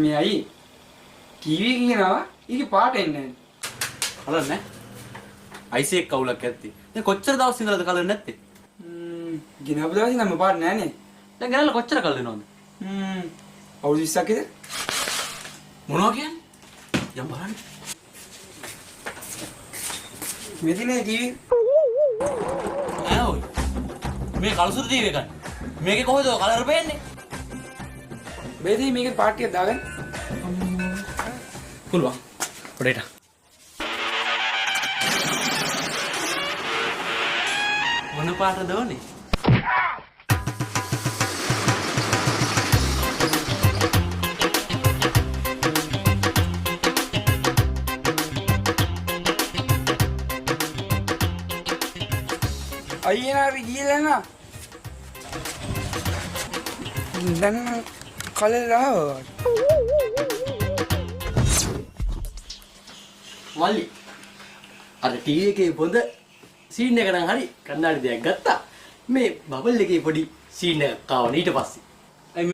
මේ අයි ටීවී කියනවා ඊගේ පාට එන්නේ කලර් නෑ. අයිසි එක කවුලක් ඇත්තේ. දැන් කොච්චර දවස් ඉඳලාද කලර් නැත්තේ? ගෙනාපු දවසේ නම් පාට නෑනේ. දැන් ගෙනල්ලා කොච්චර කල් වෙනවද? අවුරුදු 20ක් විතර. මොනවා කියන්නේ? යම් බලන්න. මෙදිනේ ටීවී ඔය මේ කලසුරු ටීවී එකක්. මේකේ කොහෙද කලර් පේන්නේ? බෙදී මේකේ පාට ටික දාගන්න. පුළුවන්. පොඩේට. මොන පාටද ඕනේ? අයියනා අපි ගිහලා නා. දැන් කලර් ආවා. මල්ලි අර ටීවී එකේ පොඳ සීන් එක නම් හරි කන්නාඩි දෙයක් ගත්තා. මේ බබල් එකේ පොඩි සීන් එකක් ආවනේ ඊට පස්සේ.